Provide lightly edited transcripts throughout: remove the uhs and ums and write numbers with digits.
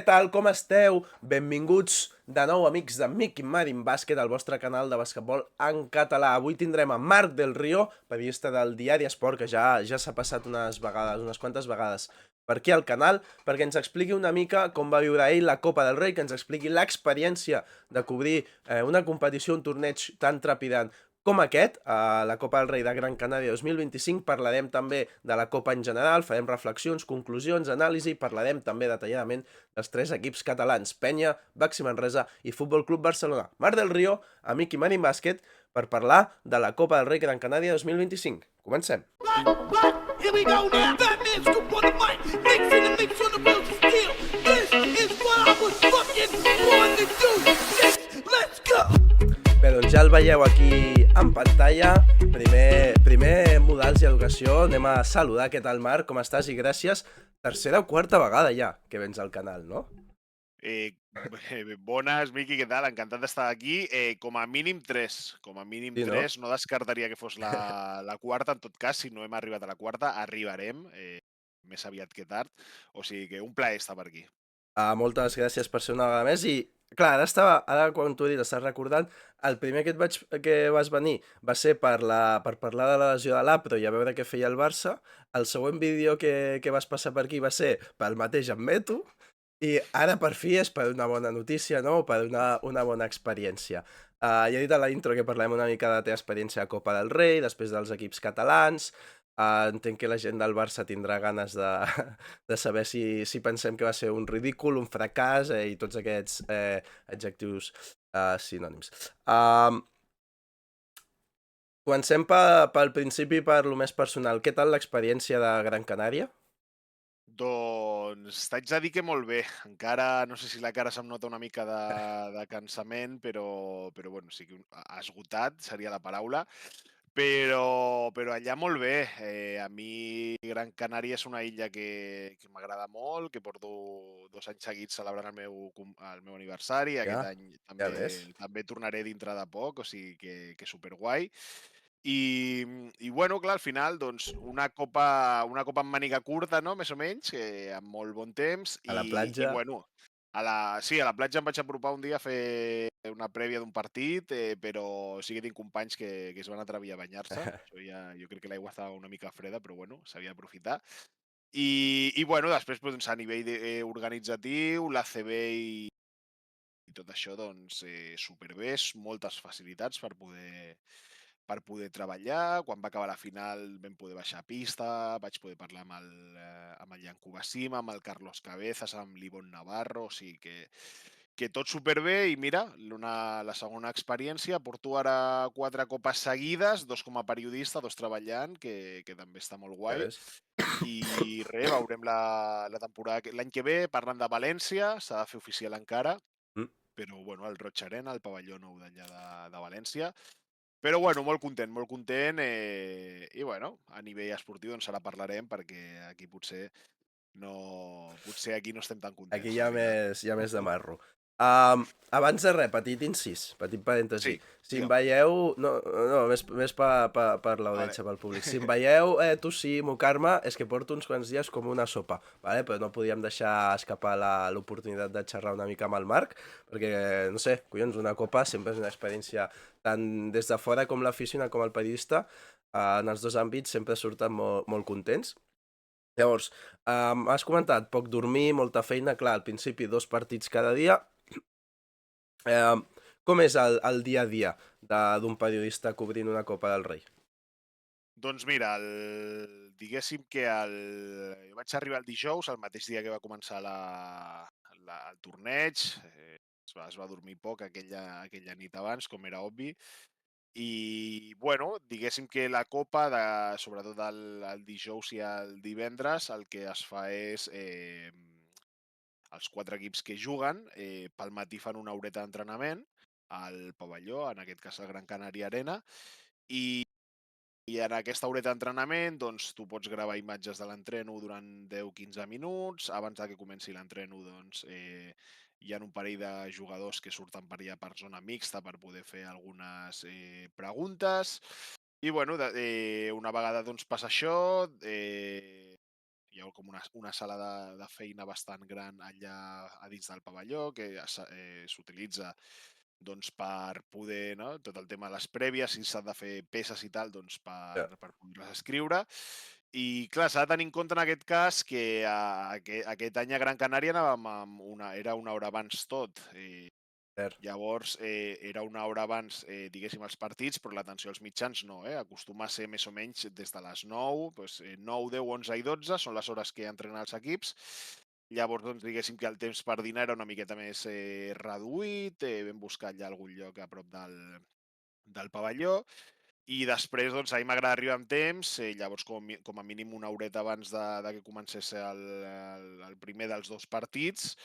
Què tal, com esteu? Benvinguts de nou, amics de Mickey Marin Bàsquet, el vostre canal de basquetbol en català. Avui tindrem a Marc del Río, periodista del Diari Esport, que ja s'ha passat unes quantes vegades per aquí al canal, perquè ens expliqui una mica com va viure ell la Copa del Rei, que ens expliqui l'experiència de cobrir una competició, un torneig tan trepidant com aquest, a la Copa del Rei de Gran Canària 2025. Parlarem també de la Copa en general, farem reflexions, conclusions, anàlisi, parlarem també detalladament dels tres equips catalans, Penya, Baxi Manresa i Futbol Club Barcelona. Marc del Río, amic i Marin Bàsquet, per parlar de la Copa del Rei Gran Canària 2025. Comencem. Here we go now. Batman scoop on the mic. Mix in the mix on the wheels of steel. This is what I was fucking born to do. Let's go. Bé, doncs ja el veieu aquí en pantalla. Primer modals i educació. Anem a saludar. Què tal, Marc? Com estàs? I gràcies. Tercera o quarta vegada ja que vens al canal, no? Bones, Miqui, què tal? Encantat d'estar aquí. Com a mínim 3. Com a mínim Sí, no? 3. No descartaria que fos la quarta. En tot cas, si no hem arribat a la quarta, arribarem més aviat que tard. O sigui que un plaer estar per aquí. Moltes gràcies per ser una vegada més. I, clar, ara quan t'ho he dit, estàs recordant, el primer que vas venir va ser per parlar de la lesió de l'Apro i a veure què feia el Barça. El següent vídeo que vas passar per aquí va ser pel mateix amb Meto. I ara per fi és per una bona notícia, no? Per una bona experiència. Ja he dit a la intro que parlem una mica de la teva experiència a Copa del Rei, després dels equips catalans. Entenc que la gent del Barça tindrà ganes de saber si pensem que va ser un ridícul, un fracàs i tots aquests adjectius sinònims. Comencem pel principi, per lo més personal. Què tal l'experiència de Gran Canària? Doncs t'haig de dir que molt bé. Encara no sé si la cara se'm nota una mica de cansament, però bueno, sí que esgotat seria la paraula. Però allà molt bé. A mi Gran Canària és una illa que m'agrada molt, que porto 2 anys seguits celebrant el meu aniversari. Aquest any Ja ves. també tornaré dintre de poc, o sigui que superguai. I bueno, clar, al final, doncs, una copa amb màniga curta, no?, més o menys, amb molt bon temps, A la i platja. bueno, sí, a la platja em vaig apropar un dia a fer una prèvia d'un partit, però sí que tinc companys que es van atrevir a banyar-se. Jo crec que l'aigua estava una mica freda, però bueno, s'havia d'aprofitar. I bueno, després, doncs, a nivell organitzatiu, l'ACB i tot això, doncs, superbé, moltes facilitats per poder treballar. Quan va acabar la final vam poder baixar a pista, vaig poder parlar amb el Yanku Bassim, amb el Carlos Cabezas, amb l'Ivon Navarro, o sigui que tot superbé. I mira, la segona experiència, porto ara 4 copes seguides, 2 com a periodista, 2 treballant, que també està molt Ja guai. ves. I res, veurem la temporada l'any que ve, parlant de València, s'ha de fer oficial encara, Mm. però bueno, el Roig Arena, el pavelló nou d'allà de València. Però bueno, molt content, i bueno, a nivell esportiu doncs ara parlarem, perquè aquí potser aquí no estem tan Aquí contents, hi la ha veritat. més de marro. Abans de res, petit incís, petit parèntesi. Sí, Si em digue'm. veieu... No, més per Vale. l'audiència, pel públic. Si em veieu tossir i mocar-me, és que porto uns quants dies com una sopa, vale? Però no podíem deixar escapar l'oportunitat de xerrar una mica amb el Marc, perquè, no sé, collons, una copa sempre és una experiència tant des de fora com l'aficionat com el periodista, en els dos àmbits sempre surten molt contents. Llavors, has comentat poc dormir, molta feina, clar, al principi 2 partits cada dia. Com és el dia a dia d'un periodista cobrint una Copa del Rei? Doncs mira, diguéssim que jo vaig arribar el dijous, el mateix dia que va començar el torneig. Es va dormir poc aquella nit abans, com era obvi. I, bueno, diguéssim que la Copa, sobretot el dijous i el divendres, el que es fa és els 4 equips que juguen, pel matí fan una horeta d'entrenament al pavelló, en aquest cas el Gran Canària Arena, i en aquesta horeta d'entrenament doncs, tu pots gravar imatges de l'entreno durant 10-15 minuts. Abans de que comenci l'entreno, doncs, hi ha un parell de jugadors que surten per allà per zona mixta per poder fer algunes preguntes. I bueno, una vegada doncs, passa això, hi ha com una sala de feina bastant gran allà a dins del pavelló que s'utilitza doncs, per poder, no? Tot el tema de les prèvies, si s'ha de fer peces i tal, doncs Ja, per poder-les escriure. I clar, s'ha de tenir en compte en aquest cas que aquest any a Gran Canària anàvem era una hora abans tot. cert, Llavors, era una hora abans, diguéssim, els partits, però l'atenció als mitjans no, acostuma a ser més o menys des de les 9, doncs, 9, 10, 11 i 12 són les hores que entrenen els equips. Llavors, doncs, diguéssim que el temps per dinar era una miqueta més reduït, vam buscar allà algun lloc a prop del pavelló, i després, doncs, a mi m'agrada arribar amb temps, llavors com a mínim una horeta abans de que comencés el primer dels dos partits,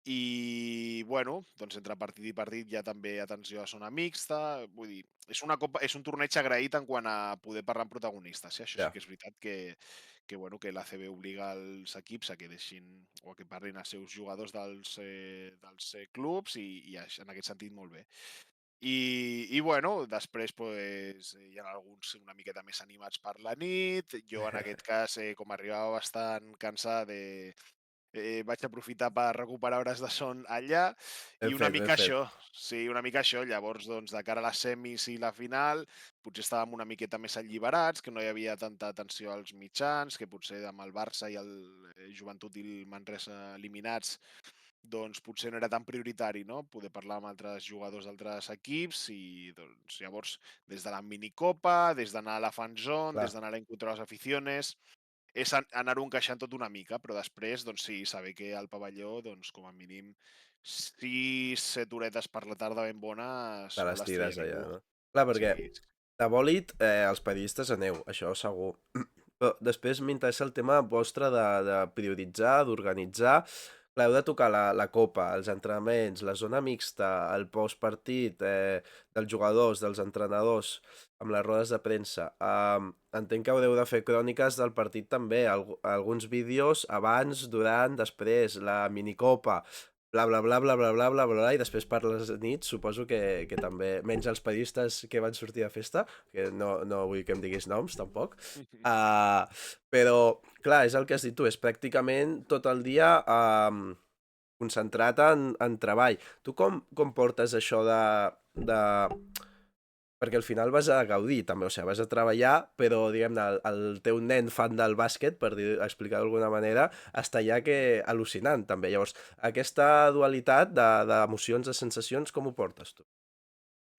i, bueno, doncs entre partit i partit hi ha també atenció a zona mixta, vull dir, és un torneig agraït en quant a poder parlar amb protagonistes, això sí ja, que és veritat bueno, que l'ACB obliga els equips a que deixin o a que parlin als seus jugadors dels clubs i en aquest sentit molt bé. I bueno, després pues, hi ha alguns una miqueta més animats per la nit. Jo, en aquest cas, com arribava bastant cansat, vaig aprofitar per recuperar hores de son allà i una ben mica fet. això, sí, una mica això. Llavors, doncs, de cara a les semis i la final, potser estàvem una miqueta més alliberats, que no hi havia tanta atenció als mitjans, que potser amb el Barça i el Joventut i el Manresa eliminats, doncs potser no era tan prioritari, no?, poder parlar amb altres jugadors d'altres equips i, doncs, llavors, des de la minicopa, des d'anar a la fan zone, Clar, des d'anar a encontrar les aficiones, és anar-ho encaixant tot una mica, però després, doncs sí, saber que al pavelló, doncs, com a mínim, 6, 7 horetes per la tarda ben bones te no les les tria tires allà, ningú. no? Clar, perquè Sí, de bòlit, els periodistes aneu, això segur. Però després m'interessa el tema vostre de prioritzar, d'organitzar. Clar, heu de tocar la copa, els entrenaments, la zona mixta, el postpartit, dels jugadors, dels entrenadors, amb les rodes de premsa. Entenc que haureu de fer cròniques del partit també, alguns vídeos abans, durant, després, la minicopa, bla, bla, bla, bla, bla, bla, bla, bla, i després per les nits suposo que també, menys els periodistes que van sortir de festa, que no vull que em diguis noms, tampoc, uh, però, clar, és el que has dit tu, és pràcticament tot el dia concentrat en treball. Tu com portes això de... Perquè al final vas a gaudir també, o sigui, vas a treballar, però diguem-ne, el teu nen fan del bàsquet, per explicar d'alguna manera, està ja que al·lucinant també. Llavors, aquesta dualitat d'emocions, de sensacions, com ho portes tu?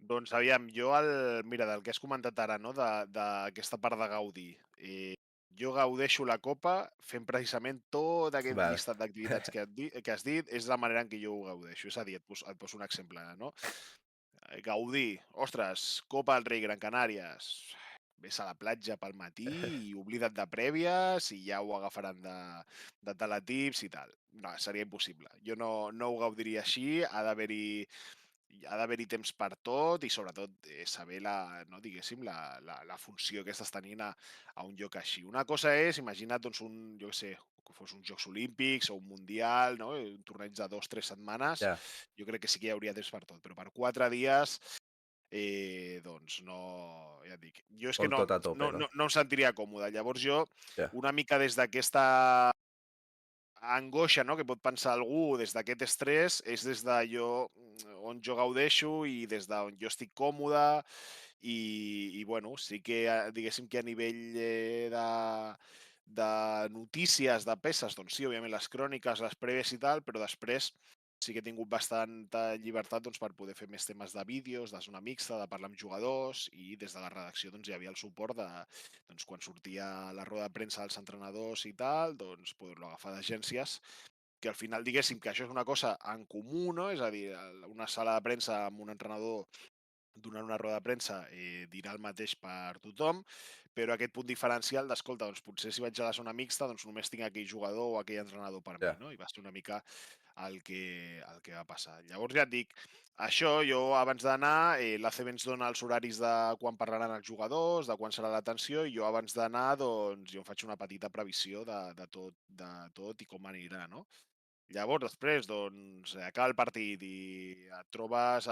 doncs aviam, mira, del que has comentat ara, no?, d'aquesta part de gaudir. Jo gaudeixo la copa fent precisament tot aquest Vale. llistat d'activitats que has dit, és la manera en què jo ho gaudeixo. És a dir, et poso un exemple, no? Gaudir, ostres, Copa del Rei Gran Canàries, vés a la platja pel matí i oblida't de prèvies i ja ho agafaran de teletips i tal. No, seria impossible. Jo no ho gaudiria així, ha d'haver-hi temps per tot i sobretot saber no, diguéssim, la funció que estàs tenint a un lloc així. Una cosa és, imagina't, doncs, jo què sé, que fos uns Jocs Olímpics o un Mundial, no? Un torneig de 2 o 3 setmanes, Ja, jo crec que sí que hi hauria temps per tot, però per 4 dies, doncs no, ja et dic, jo és que vol tot a tope, no? no em sentiria còmode. Llavors jo, Ja, una mica des d'aquesta angoixa, no?, que pot pensar algú des d'aquest estrès, és des d'allò on jo gaudeixo i des d'on jo estic còmode i bueno, sí que diguéssim que a nivell de notícies, de peces, doncs sí, òbviament les cròniques, les prèvies i tal, però després sí que he tingut bastanta llibertat, doncs, per poder fer més temes de vídeos, de zona mixta, de parlar amb jugadors i des de la redacció, doncs, hi havia el suport doncs, quan sortia la roda de premsa dels entrenadors i tal, doncs poder-lo agafar d'agències, que al final diguéssim que això és una cosa en comú, no? És a dir, una sala de premsa amb un entrenador donant una roda de premsa dirà el mateix per tothom, però aquest punt diferencial d'escolta, doncs potser si vaig a la zona mixta, doncs només tinc aquell jugador o aquell entrenador per mi, ja. no? I va ser una mica el que va passar. Llavors ja et dic, això jo abans d'anar, l'ACB ens dona els horaris de quan parlaran els jugadors, de quan serà l'atenció, i jo abans d'anar, doncs, jo em faig una petita previsió de tot i com anirà, no? Llavors, després, doncs, acaba el partit i et trobes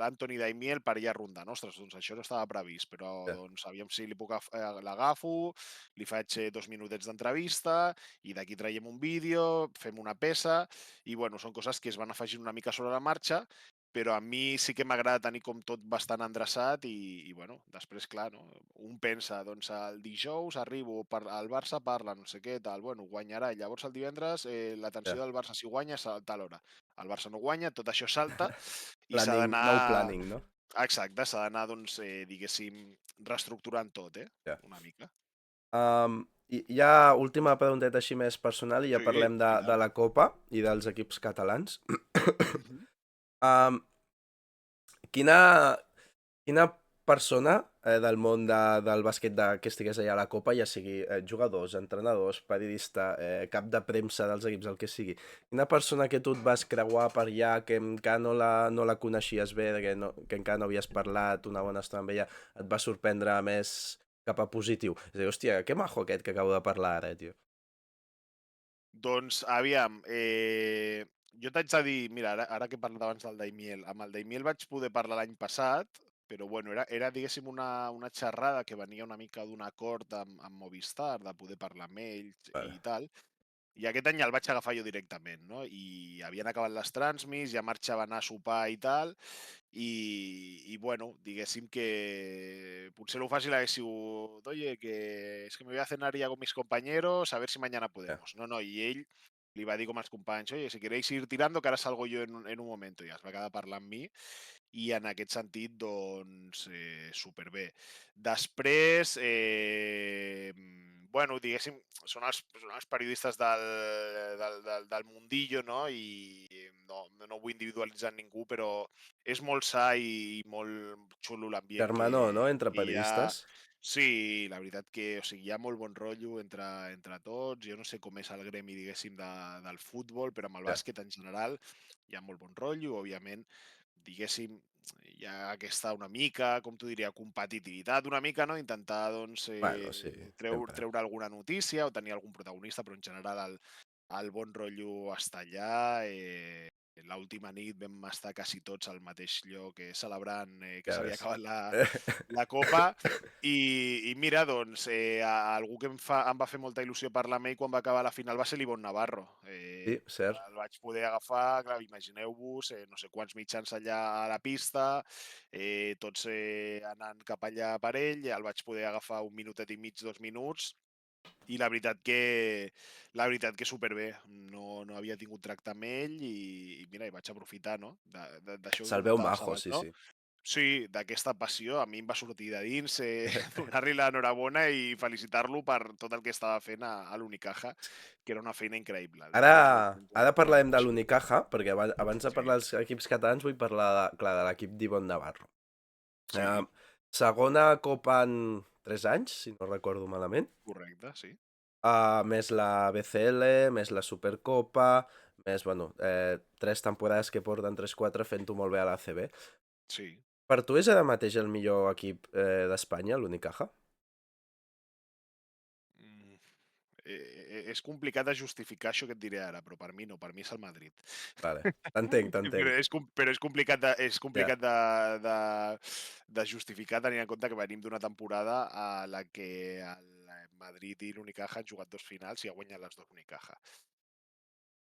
l'Anthony Daimiel per allà rondant. Ostres, doncs això no estava previst, però Ja. doncs aviam si l'agafo, li faig 2 minutets d'entrevista i d'aquí traiem un vídeo, fem una peça i, bueno, són coses que es van afegint una mica sobre la marxa, però a mi sí que m'agrada tenir com tot bastant endreçat i bueno, després, clar, no? Un pensa, doncs el dijous arribo, el Barça parla, no sé què, tal, bueno, guanyarà, i llavors el divendres l'atenció Ja. del Barça si guanya és a tal hora. El Barça no guanya, tot això salta i s'ha Planning, nou d'anar... planning, no? Exacte, s'ha d'anar, doncs, diguéssim, reestructurant tot, Ja. una mica. I ja última pregunteta així més personal i ja Sí, parlem i de tant. la Copa i dels equips catalans. Mhm. um, quina, quina persona del món del bàsquet que estigués allà a la Copa, ja sigui jugadors, entrenadors, periodista, cap de premsa dels equips, el que sigui, quina persona que tu et vas creuar per allà, que encara no la coneixies bé, que encara no havies parlat una bona estona amb ella, et va sorprendre més cap a positiu? És a dir, hòstia, que majo aquest que acabo de parlar ara, tio. Doncs, aviam, jo t'haig de dir, mira, ara que parlat abans del Daimiel, amb el Daimiel vaig poder parlar l'any passat, però bueno, era diguéssim, una xerrada que venia una mica d'un acord amb Movistar, de poder parlar amb ells Vale. i tal, i aquest any el vaig agafar jo directament, no? I havien acabat les transmis, ja marxava a anar a sopar i tal, y bueno, diguéssim que potser lo fàcil hagués sigut, oye, que es que me voy a cenar ya con mis compañeros, a ver si mañana Ja. podemos. No, no, i ell li va dir com als companys, oye, si queréis ir tirando, que ara salgo yo en un momento, i es va quedar parlant amb mi, i en aquest sentit, doncs, superbé. Després, bueno, diguéssim, són els periodistes del mundillo, no? I no vull individualitzar ningú, però és molt sa i molt xulo l'ambient Germanor, no?, entre que hi ha. periodistes. Sí, la veritat que, o sigui, hi ha molt bon rotllo entre tots. Jo no sé com és el gremi, diguéssim, del futbol, però amb el Ja. bàsquet en general hi ha molt bon rotllo. Òbviament, diguéssim, hi ha aquesta una mica, com t'ho diria, competitivitat una mica, no? Intentar, doncs, Bueno, sí, sempre. treure alguna notícia o tenir algun protagonista, però en general el bon rotllo està allà. L'última nit vam estar quasi tots al mateix lloc celebrant que Ja s'havia ves. acabat la Copa i mira, doncs, algú que em va fer molta il·lusió parlar amb ell quan va acabar la final va ser l'Ivon Navarro. Sí, cert. El vaig poder agafar, clar, imagineu-vos, no sé quants mitjans allà a la pista, tots anant cap allà per ell, el vaig poder agafar un minutet i mig, 2 minuts, i la veritat que superbé. No havia tingut tracte amb ell i mira, i vaig aprofitar, no? D'això que Se'l veu comentaves majo, abans, sí, no? sí. Sí, d'aquesta passió, a mi em va sortir de dins donar-li l'enhorabona i felicitar-lo per tot el que estava fent a l'Unicaja, que era una feina increïble. Ara, Llavors, doncs, ara parlarem de això. l'Unicaja, perquè abans de Sí, parlar dels equips catalans vull parlar, clar, de l'equip d'Ivon Navarro. Eh, sí, segona Copa en 3 anys, si no recordo malament. correcte, sí. Més la BCL, més la Supercopa, més, bueno, 3 temporades que porten 3-4 fent-ho molt bé a la CB. Sí. Per tu és ara mateix el millor equip d'Espanya, l'Unicaja? Mm, és complicat de justificar això que et diré ara, però per mi no, per mi és el Madrid. Vale, t'entenc, Però t'entenc. és complicat és Ja, complicat de de justificar tenint en compte que venim d'una temporada a la que el Madrid i l'Unicaja han jugat 2 finals i ha guanyat les 2 Unicaja.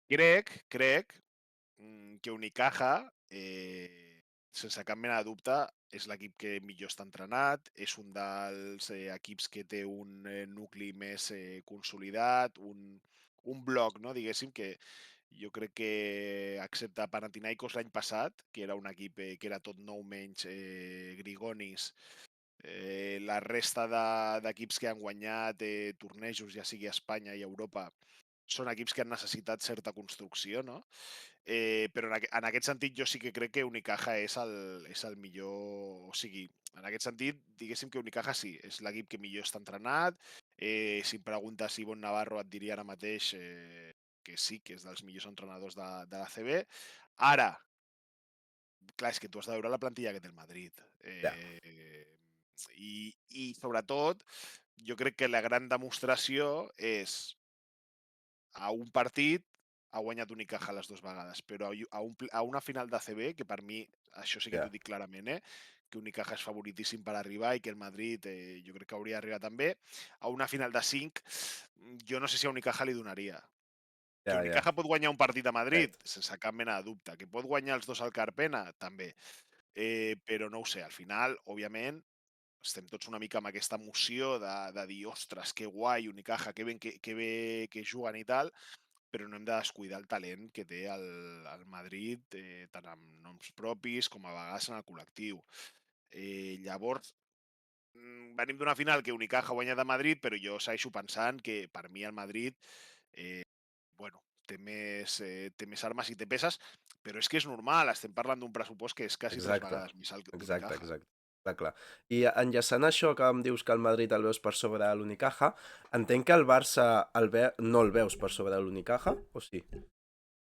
Crec que Unicaja, sense cap mena de dubte, és l'equip que millor està entrenat, és un dels equips que té un nucli més consolidat, un bloc, no? Diguéssim, que jo crec que, excepte Panathinaikos l'any passat, que era un equip que era tot nou menys Grigonis, la resta d'equips que han guanyat tornejos, ja sigui a Espanya i a Europa, són equips que han necessitat certa construcció, no? Però en aquest sentit jo sí que crec que Unicaja és el millor... O sigui, en aquest sentit, diguéssim que Unicaja sí, és l'equip que millor està entrenat. Si em preguntes si Ivonne Navarro et diria ara mateix que sí, que és dels millors entrenadors de la CB. Ara, clar, és que tu has de veure la plantilla que té el Madrid. ja. I sobretot, jo crec que la gran demostració és a un partit ha guanyat Unicaja les dues vegades, però a una final d'ACB, que per mi, això sí que Ja, t'ho dic clarament, que Unicaja és favoritíssim per arribar i que el Madrid jo crec que hauria d'arribar també, a una final de 5, jo no sé si a Unicaja li donaria. Que ja. Unicaja pot guanyar un partit a Madrid, Correcte. sense cap mena de dubte. Que pot guanyar els dos al Carpena, també. Però no ho sé, al final, òbviament, estem tots una mica amb aquesta emoció de dir, ostres, que guai, Unicaja, que bé que juguen i tal, però no hem de descuidar el talent que té el Madrid, tant amb noms propis com a vegades en el col·lectiu. Llavors, venim d'una final que Unicaja ha guanyat a Madrid, però jo segueixo pensant que per mi el Madrid bueno, té més armes i té peces, però és que és normal, estem parlant d'un pressupost que és quasi 3 Exacte, vegades més alt que exacte, d'Unicaja. exacte. Clar, clar. I enllaçant això que em dius que el Madrid el veus per sobre de l'Unicaja, entenc que el Barça no el veus per sobre de l'Unicaja, o sí?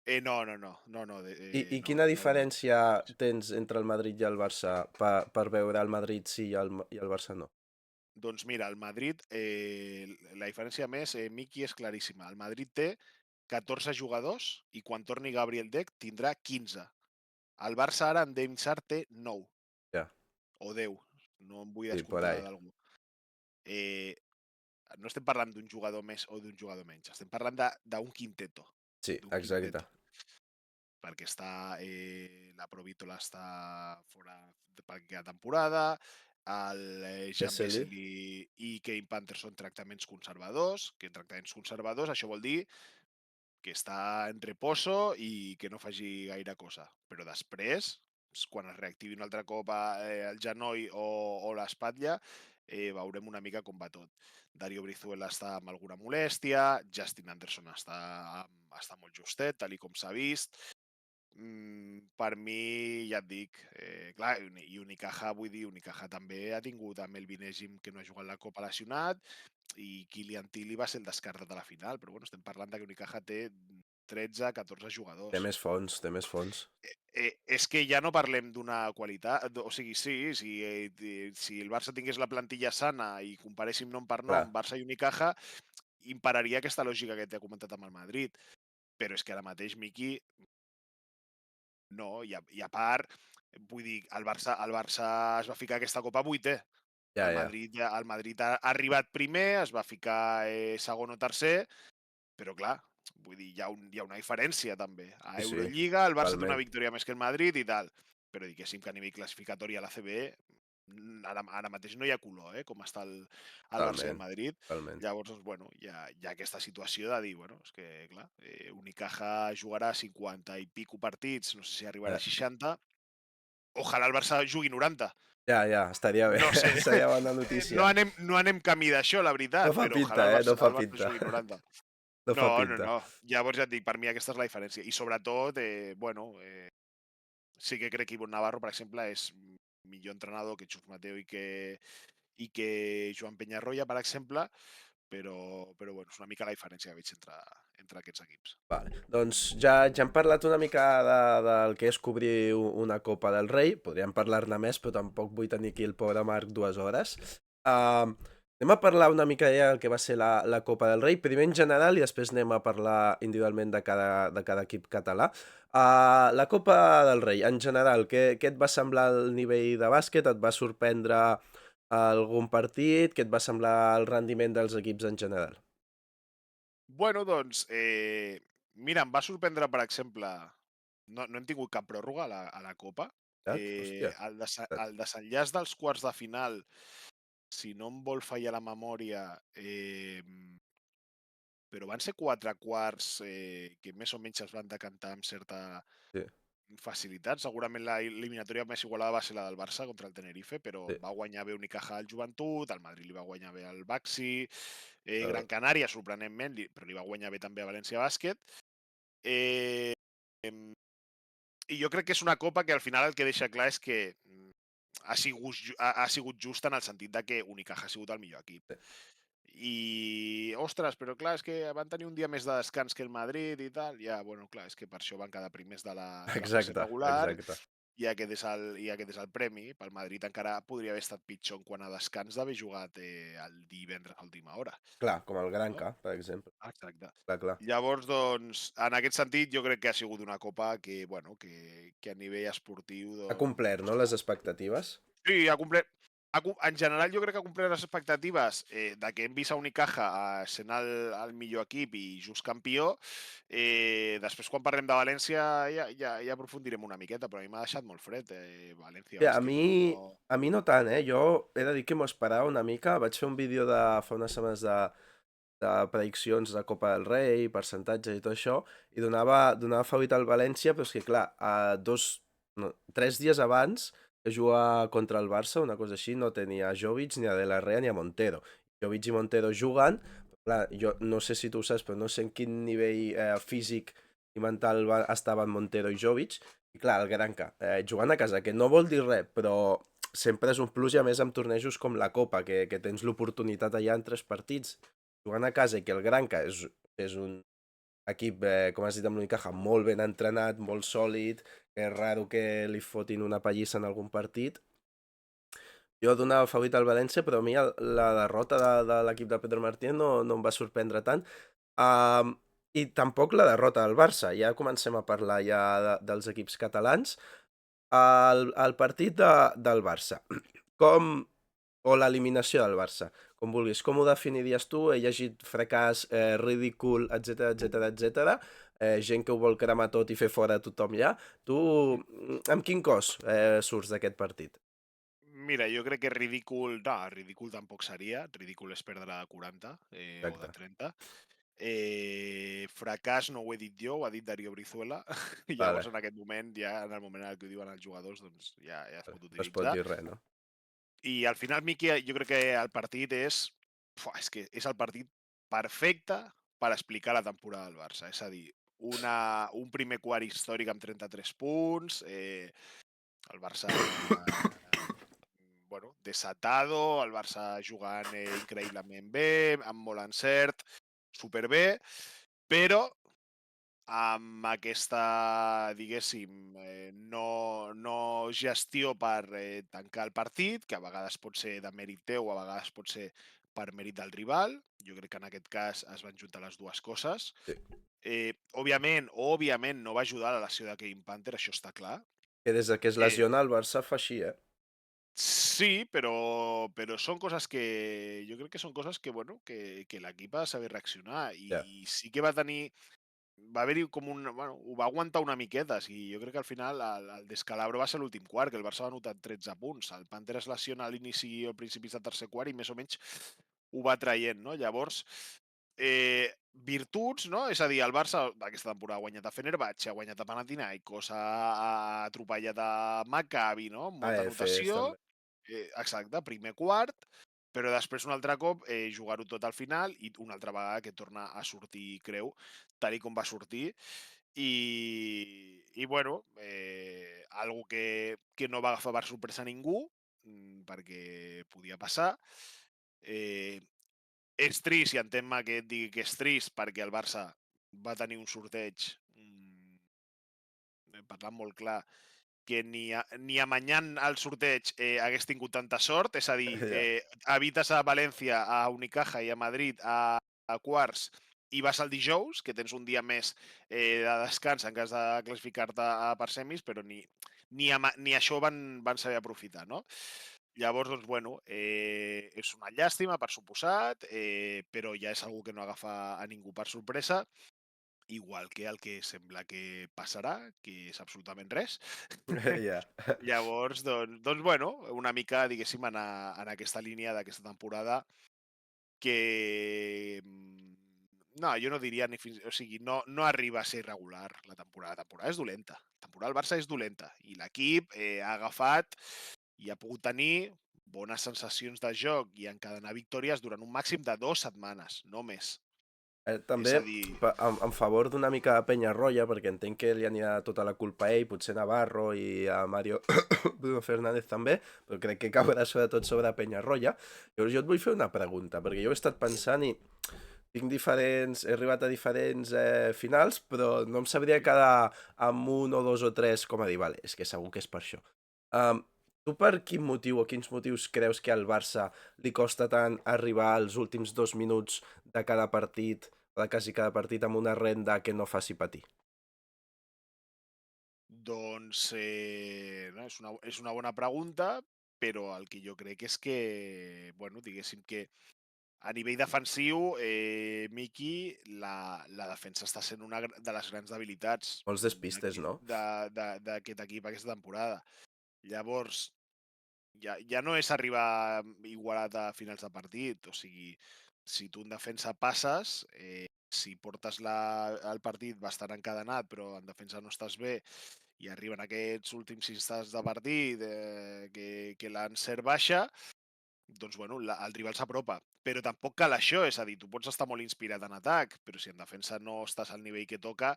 I No, quina no el veig. diferència tens entre el Madrid i el Barça per veure el Madrid sí i el Barça no? Doncs mira, el Madrid, la diferència més, Miki, és claríssima. El Madrid té 14 jugadors i quan torni Gabriel Deck tindrà 15. El Barça ara en Densar té 9 Ja, o 10. No em vull sí, por descomptar ahí. d'algú. Eh, no estem parlant d'un jugador més o d'un jugador menys. Estem parlant d'un quinteto. Sí, D'un exacte. quinteto. Perquè la Provítola està fora per aquesta temporada, el Jean Vesely, Vesely i Kane Panther són tractaments conservadors, que en tractaments conservadors això vol dir que està en reposo i que no faci gaire cosa. Però després, quan es reactivi un altre cop el genoll o l'espatlla, veurem una mica com va tot. Dario Brizuela està amb alguna molèstia, Justin Anderson està molt justet, tal i com s'ha vist. Per mi, ja et dic, clar, i Unicaja, vull dir, Unicaja també ha tingut amb el Vinègim que no ha jugat la Copa lesionat i Kylian Tilly va ser el descartat a la final, però bueno, estem parlant de que Unicaja té 13, 14 té jugadors. més fons, té més fons. És que ja no parlem d'una qualitat, o sigui, sí, si el Barça tingués la plantilla sana i comparéssim nom per nom Clar, Barça i Unicaja, imperaria aquesta lògica que t'he comentat amb el Madrid. Però és que ara mateix, Miqui, no, i a part, vull dir, el Barça es va ficar aquesta Copa vuitè. ja, ja. El Madrid ha arribat primer, es va ficar segon o tercer, però clar, vull dir, hi ha una diferència també. A Sí, sí, Eurolliga el Barça té una totalment, victòria més que el Madrid i tal, però diguéssim que a nivell classificatori a la CB ara mateix no hi ha color, com està el Barça i el totalment, Madrid. totalment. Llavors, doncs, bueno, hi ha aquesta situació de dir, bueno, és que, clar, Unicaja jugarà 50 i pico partits, no sé si arribarà Eh, a 60, ojalà el Barça jugui 90. ja, ja, estaria bé, No sé, seria bona no notícia. anem camí d'això, la No veritat, fa però pinta, ojalà no fa El Barça pinta. jugui 90. No No, fa no, pinta. no. Llavors ja et dic, per mi aquesta és la diferència. I sobretot, bueno, sí que crec que Ivonne Navarro, per exemple, és millor entrenador que Chus Mateo i que Joan Peñarroya, per exemple, però bueno, és una mica la diferència que veig entre aquests equips. Vale. Doncs ja hem parlat una mica del que és cobrir una Copa del Rei, podríem parlar-ne més, però tampoc vull tenir aquí el pobre Marc 2 hores. Anem a parlar una mica ja del que va ser la Copa del Rei, primer en general i després anem a parlar individualment de cada equip català. La Copa del Rei, en general, què et va semblar el nivell de bàsquet? Et va sorprendre algun partit? Què et va semblar el rendiment dels equips en general? Bueno, doncs, mira, em va sorprendre, per exemple, no hem tingut cap pròrroga a la Copa. Hòstia. El desenllaç dels quarts de final, si no em vol fallar la memòria, però van ser 4 quarts que més o menys es van decantar amb certa Sí, facilitat. Segurament la eliminatòria més igualada va ser la del Barça contra el Tenerife, però sí. va guanyar bé Unicaja al Joventut, el Madrid li va guanyar bé al Baxi, Eh, Gran Canària, sorprenentment, però li va guanyar bé també a València Bàsquet. Eh, em, I jo crec que és una copa que al final el que deixa clar és que ha sigut just en el sentit de que Unicaja ha sigut el millor equip. sí. I, ostres, però clar, és que van tenir un dia més de descans que el Madrid i tal. Ja, bueno, clar, és que per això van quedar primers de la fase Exacte, regular exacte. aquest és el premi. Pel Madrid encara podria haver estat pitjor en quant a descans d'haver jugat el divendres a última hora. Clar, com el No? Granca, per exemple. Exacte. Clar. Llavors, doncs, en aquest sentit, jo crec que ha sigut una copa que, bueno, que a nivell esportiu, Ha doncs... complert, no?, les expectatives. Sí, ha complert. En general, jo crec que ha complert les expectatives de que hem vist a Unicaja sent el millor equip i just campió. Després, quan parlem de València, ja aprofundirem una miqueta, però a mi m'ha deixat molt fred, València Ja, Bàsquet. No... a mi no tant, Jo he de dir que m'ho esperava una mica. Vaig fer un vídeo de fa unes setmanes de prediccions de Copa del Rei, percentatges i tot això, i donava favorit al València, però és que, clar, 3 dies abans que juga contra el Barça, una cosa així, no tenia a Jovic, ni a De La Rea, ni a Montero. Jovic i Montero juguen, clar, jo no sé si tu ho saps, però no sé en quin nivell físic i mental estaven Montero i Jovic, i clar, el Granca, jugant a casa, que no vol dir res, però sempre és un plus, i a més amb tornejos com la Copa, que tens l'oportunitat allà en 3 partits, jugant a casa, i que el Granca és un equip, com has dit amb l'Unicaja, molt ben entrenat, molt sòlid, que és raro que li fotin una pallissa en algun partit. Jo donava favorit al València, però a mi la derrota de l'equip de Pedro Martínez no em va sorprendre tant. I tampoc la derrota del Barça. Ja comencem a parlar dels equips catalans. El partit del Barça. O l'eliminació del Barça, com vulguis. Com ho definiries tu? He llegit fracàs, ridícul, etc. Gent que ho vol cremar tot i fer fora a tothom ja. Tu, amb quin cos surts d'aquest partit? Mira, jo crec que ridícul... No, ridícul tampoc seria. Ridícul és perdre de 40 o de Exacte. 30. Fracàs no ho he dit jo, ho ha dit Darío Brizuela. I Vale. llavors en aquest moment, ja en el moment en què ho diuen els jugadors, doncs ja es pot No es pot utilitzar. dir res, no? I al final, Miqui, jo crec que el partit és que és el partit perfecte per explicar la temporada del Barça. És a dir, un primer quart històric amb 33 punts, el Barça bueno, desatado, el Barça jugant increïblement bé, amb molt encert, superbé, però amb aquesta, diguéssim, no gestió per tancar el partit, que a vegades pot ser de mèrit teu, a vegades pot ser per mèrit del rival. Jo crec que en aquest cas es van juntar les dues coses. Sí. Òbviament, no va ajudar la lesió de Kevin Panther, això està clar. Que des que es lesiona el Barça fa així, Sí, però són coses que... Jo crec que són coses que, bueno, que l'equip ha de saber reaccionar. Ja. I sí que va tenir... Va haver-hi com un... Bueno, ho va aguantar una miqueta. O sigui, jo crec que al final el descalabro va ser l'últim quart, que el Barça va anotar 13 punts. El Panther es lesiona a l'inici o principis del tercer quart i més o menys ho va traient, no? Llavors, virtuts, no? És a dir, el Barça aquesta temporada ha guanyat a Fenerbahçe, ha guanyat a Panathinaikos, ha atropellat a Maccabi, no? Molta AFS anotació. també. Exacte, primer quart, però després un altre cop jugar-ho tot al final i una altra vegada que torna a sortir Creu, tal i com va sortir. I bueno, algo que no va agafar per sorpresa a ningú, perquè podia passar. És trist, i entén-me que et digui que és trist, perquè el Barça va tenir un sorteig, parlant molt clar, que ni amanyant el sorteig hagués tingut tanta sort, és a dir, Ja. evites a València, a Unicaja i a Madrid a quarts i vas al dijous, que tens un dia més de descans en cas de classificar-te per semis, però ni això van saber aprofitar, no? Llavors, doncs, bueno, és una llàstima, per suposat, però ja és algo que no agafa a ningú per sorpresa, igual que el que sembla que passarà, que és absolutament res. Ja. Llavors, doncs bueno, una mica, diguéssim, en aquesta línia d'aquesta temporada que... No, jo no diria ni fins... O sigui, no arriba a ser irregular la temporada. La temporada és dolenta. La temporada del Barça és dolenta. I l'equip ha agafat i ha pogut tenir bones sensacions de joc i encadenar victòries durant un màxim de 2 setmanes, no més. També És a dir... en favor d'una mica de Peñarroya, perquè entenc que li anirà tota la culpa a ell, potser Navarro i a Mario Bruno Fernández també, però crec que caurà sobretot sobre Peñarroya. Llavors jo et vull fer una pregunta, perquè jo he estat pensant i he arribat a diferents finals, però no em sabria quedar amb un o dos o tres com a dir, vale, és que segur que és per això. Um, Tu per quin motiu o quins motius creus que al Barça li costa tant arribar als últims 2 minuts de cada partit, o de quasi cada partit, amb una renda que no faci patir? Doncs no, és una bona pregunta, però el que jo crec és que, bueno, diguéssim que a nivell defensiu, Miki, la defensa està sent una de les grans debilitats Molts despistes, no? d'aquest equip aquesta temporada. Llavors, ja no és arribar igualat a finals de partit, o sigui, si tu en defensa passes, si portes el partit bastant encadenat, però en defensa no estàs bé, i arriben aquests últims instants de partit que l'encert baixa, doncs bueno, el rival s'apropa. Però tampoc cal això, és a dir, tu pots estar molt inspirat en atac, però si en defensa no estàs al nivell que toca,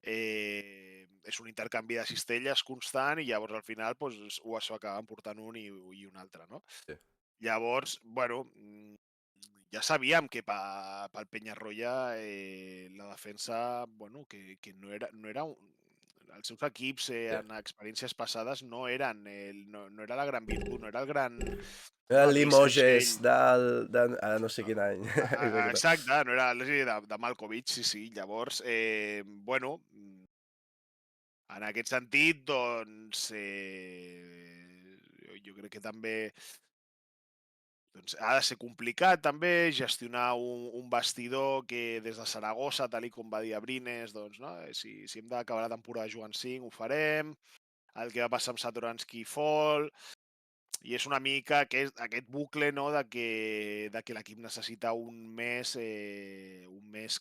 és un intercanvi de cistelles constant i llavors al final doncs, s'ho acaben portant un i un altre, no? Sí. Llavors, bueno, ja sabíem que pel Penyarroia la defensa, bueno, que no era els seus equips Sí. en experiències passades no era la gran virtut, no era el gran, Era no, el aquell Limoges segell. ara no sé quin any. Exacte. Exacte, no era de Malkovich, sí, sí. Llavors, bueno, en aquest sentit, doncs, jo crec que també doncs, ha de ser complicat també gestionar un vestidor que des de Saragossa, tal i com va dir Abrines, doncs, no? Si hem d'acabar la temporada jugant 5, ho farem. El que va passar amb Satoransky i Fall, i és una mica aquest bucle, no?, de que l'equip necessita un mes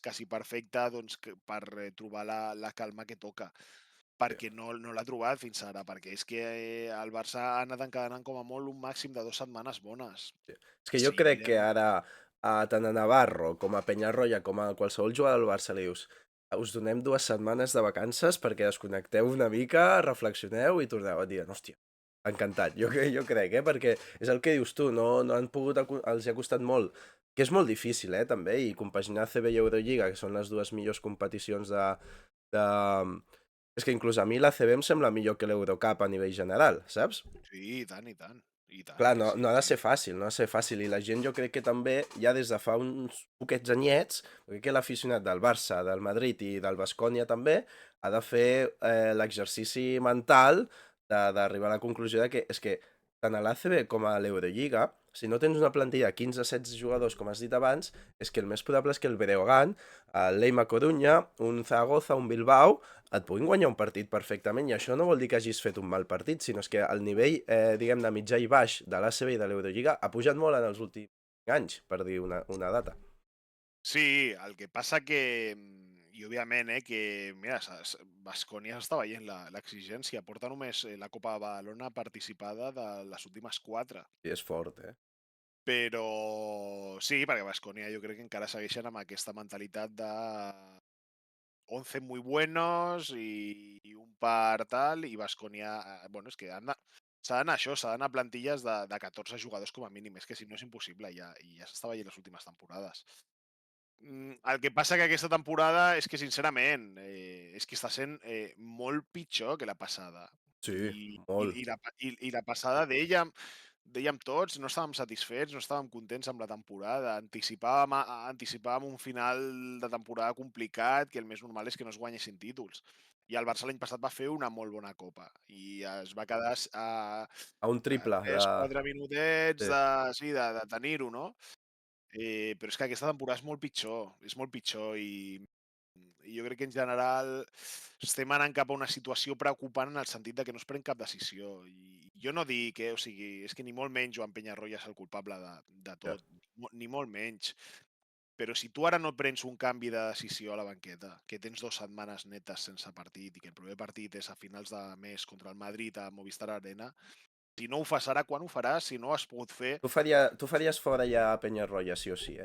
quasi perfecte doncs, per trobar la calma que toca, Sí. perquè no l'ha trobat fins ara, perquè és que el Barça ha anat encadenant com a molt un màxim de 2 setmanes bones. Sí. És que jo Si crec que mirem ara tant a Navarro com a Peñarroya com a qualsevol jugador del Barça li dius us donem 2 setmanes de vacances perquè desconnecteu una mica, reflexioneu i torneu a dir, hòstia, encantat. Jo crec, perquè és el que dius tu, no han pogut, els hi ha costat molt, que és molt difícil, també, i compaginar CB i Eurolliga, que són les dues millors competicions de... És que inclús a mi la CB em sembla millor que l'Eurocup a nivell general, saps? sí, i tant Clar, que sí. no ha de ser fàcil, no ha de ser fàcil. I la gent jo crec que també, ja des de fa uns poquets anyets, crec que l'aficionat del Barça, del Madrid i del Baskonia també, ha de fer l'exercici mental d'arribar a la conclusió de que és que tant a l'ACB com a l'Eurolliga, si no tens una plantilla de 15-16 jugadors, com has dit abans, és que el més probable és que el Breogán, el Leima Coruña, un Zaragoza, un Bilbao, et puguin guanyar un partit perfectament, i això no vol dir que hagis fet un mal partit, sinó és que el nivell, diguem-ne, mitjà i baix de l'ACB i de l'Eurolliga ha pujat molt en els últims anys, per dir una data. Sí, el que passa que, i òbviament, que mira, Baskonia s'està veient l'exigència, porta només la Copa de Badalona participada de les últimes 4. I és fort, Però sí, perquè Baskonia jo crec que encara segueixen amb aquesta mentalitat de 11 muy buenos y un par tal, i Baskonia, bueno, és que s'ha d'anar això, s'ha d'anar a plantilles de 14 jugadors com a mínim, és que si no és impossible ja, i ja s'està veient les últimes temporades. El que passa que aquesta temporada és que, sincerament, és que està sent molt pitjor que la passada. Sí, I molt. la passada dèiem tots, no estàvem satisfets, no estàvem contents amb la temporada, anticipàvem un final de temporada complicat, que el més normal és que no es guanyessin títols. I el Barça l'any passat va fer una molt bona copa i es va quedar A un a triple de... 3-4 minutets Sí. de tenir-ho, no? Però és que aquesta temporada és molt pitjor i jo crec que en general estem anant cap a una situació preocupant en el sentit de que no es pren cap decisió. I jo no dic, o sigui, és que ni molt menys Joan Penyarroia és el culpable de Ja. tot, ni molt menys. Però si tu ara no prens un canvi de decisió a la banqueta, que tens 2 setmanes netes sense partit i que el proper partit és a finals de mes contra el Madrid a Movistar Arena, si no ho fas ara, quan ho faràs? Si no has pogut fer. Tu faries fora ja a Peñarroya, sí o sí,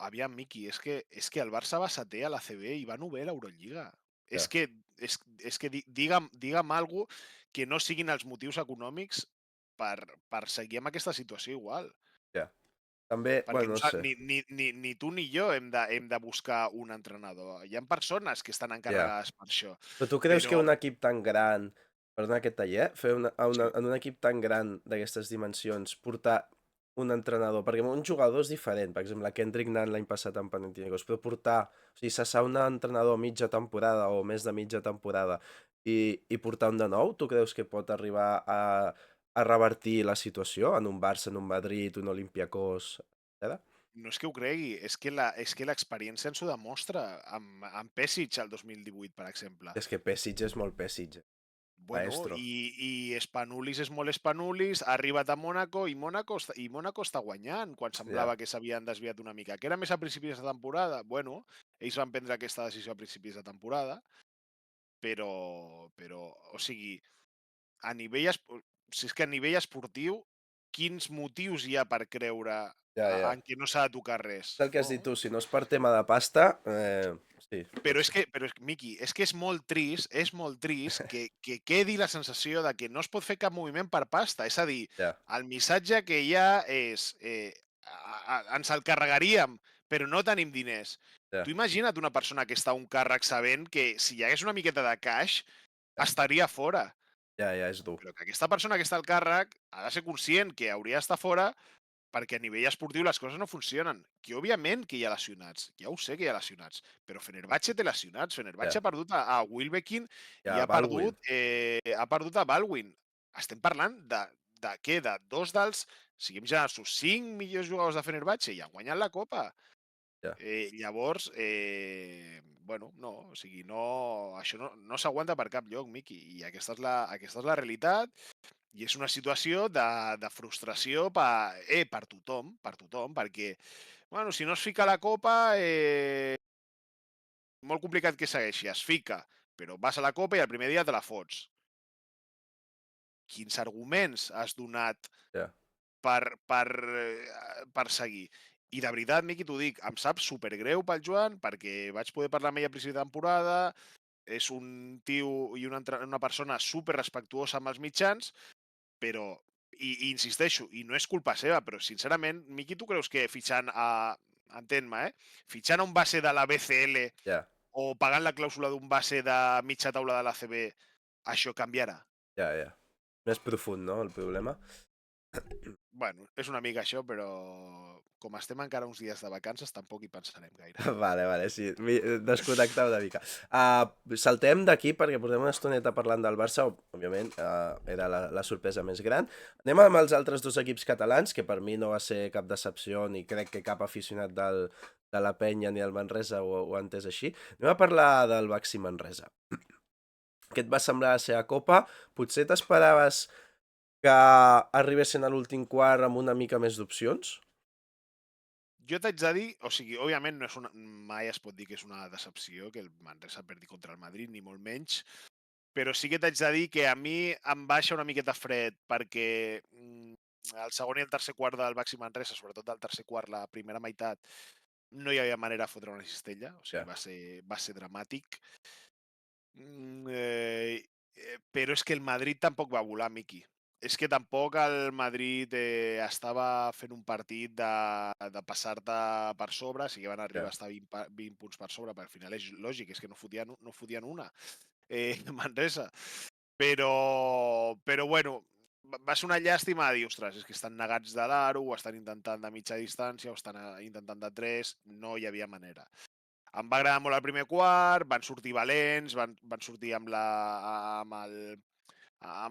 Aviam, Miki, és que el Barça va setè a la CB i va novè a l'Eurolliga. És Ja, que, és que digue'm algo que no siguin els motius econòmics per seguir amb aquesta situació igual. ja. També, Perquè bueno, no sé. ni tu ni jo hem de buscar un entrenador. Hi ha persones que estan Ja. encarregades per això. Però tu creus que Però un equip tan gran, perdona que et talli, fer sí, en un equip tan gran d'aquestes dimensions, portar un entrenador, perquè un jugador és diferent, per exemple, Kendrick Nunn l'any passat amb Panathinaikos, però portar, o sigui, cessar un entrenador a mitja temporada o més de mitja temporada i portar un de nou, tu creus que pot arribar a revertir la situació en un Barça, en un Madrid, un Olympiacos, etc? no és que ho cregui, és que l'experiència ens ho demostra. Amb Pesic el 2018, per exemple. És que Pesic és molt Pesic, Bueno, maestro. i Spanulis és molt Spanulis, ha arribat a Mónaco i Mónaco està guanyant, quan Ja, semblava que s'havien desviat una mica. Que era més a principis de temporada? Bueno, ells van prendre aquesta decisió a principis de temporada, però o sigui, a nivell espo si és que a nivell esportiu, quins motius hi ha per creure ja, ja. en què no s'ha de tocar res? És el que has No. dit tu, si no és per tema de pasta, sí, Però potser. Miqui, és molt trist que quedi la sensació de que no es pot fer cap moviment per pasta. És a dir, Ja, el missatge que hi ha és ens el carregaríem, però no tenim diners. ja, Tu imagina't una persona que està a un càrrec sabent que si hi hagués una miqueta de caix, ja, estaria fora. ja, és dur. Però que aquesta persona que està al càrrec ha de ser conscient que hauria d'estar fora perquè a nivell esportiu les coses no funcionen. Que òbviament que hi ha lesionats, ja ho sé que hi ha lesionats, però Fenerbahce té lesionats. Fenerbahce Ja, ha perdut a Wilbekin i ja, Baldwin. ha perdut a Baldwin. Estem parlant de què? De dos dels, siguem generosos, 5 millors jugadors de Fenerbahce i han guanyat la Copa. Ja, Llavors, bueno, no, o sigui, no, això no s'aguanta per cap lloc, Miqui, i aquesta és la realitat, i és una situació de frustració per tothom, perquè, bueno, si no es fica a la Copa, molt complicat que segueixi, es fica, però vas a la Copa i el primer dia te la fots. Quins arguments has donat ja, per seguir? I de veritat, Miqui, t'ho dic, em sap supergreu pel Joan, perquè vaig poder parlar amb ell a principi de temporada, és un tio i una persona super respectuosa amb els mitjans, però, i insisteixo, i no és culpa seva, però sincerament, Miqui, tu creus que fitxant entén-me, fitxant a un base de la BCL ja, o pagant la clàusula d'un base de mitja taula de l'ACB, això canviarà? ja. Més profund, no, el problema? Bueno, és una mica això, però com estem encara uns dies de vacances, tampoc hi pensarem gaire. Vale, sí, desconnectar una mica. Saltem d'aquí perquè portem una estoneta parlant del Barça, òbviament, era la sorpresa més gran. Anem amb els altres dos equips catalans, que per mi no va ser cap decepció, ni crec que cap aficionat de la Penya ni el Manresa ho ha entès així. Anem a parlar del Baxi Manresa. Què et va semblar la seva copa? Potser t'esperaves que arribessin a l'últim quart amb una mica més d'opcions? Jo t'haig de dir, o sigui, òbviament no és mai es pot dir que és una decepció que el Manresa perdi contra el Madrid, ni molt menys, però sí que t'haig de dir que a mi em baixa una miqueta fred, perquè el segon i el tercer quart del Baxi Manresa, sobretot el tercer quart, la primera meitat, no hi havia manera de fotre una cistella, o sigui, Ja, va ser dramàtic. Però és que el Madrid tampoc va volar, Miqui. És que tampoc el Madrid estava fent un partit de passar-te per sobre, sí que van arribar ja, a estar 20 punts per sobre, perquè al final és lògic, és que no fotien una, Manresa. Però bueno, va ser una llàstima de dir, ostres, és que estan negats de l'aro, ho estan intentant de mitja distància, ho estan intentant de 3, no hi havia manera. Em va agradar molt el primer quart, van sortir valents, van sortir amb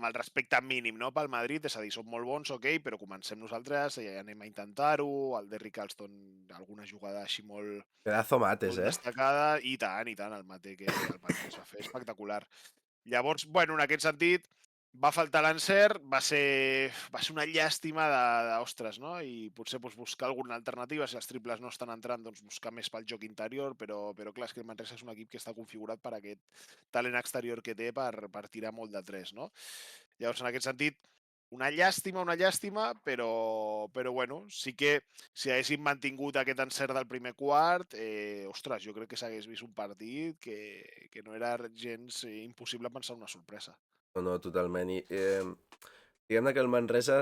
el respecte mínim, no, pel Madrid, és a dir, som molt bons, ok, però comencem nosaltres, anem a intentar-ho, el Derrick Alston, alguna jugada així molt, pedazo mates, molt destacada, i tant, el mate que es va fer espectacular. Llavors, bueno, en aquest sentit, va faltar l'encert, va ser una llàstima ostres, no? I potser doncs, buscar alguna alternativa, si els triples no estan entrant, doncs buscar més pel joc interior, però clar, és que el Manresa és un equip que està configurat per aquest talent exterior que té per tirar molt de 3, no? Llavors, en aquest sentit, una llàstima, però bueno, sí que si haguéssim mantingut aquest encert del primer quart, ostres, jo crec que s'hagués vist un partit que no era gens impossible pensar una sorpresa. No, totalment. I diguem-ne que el Manresa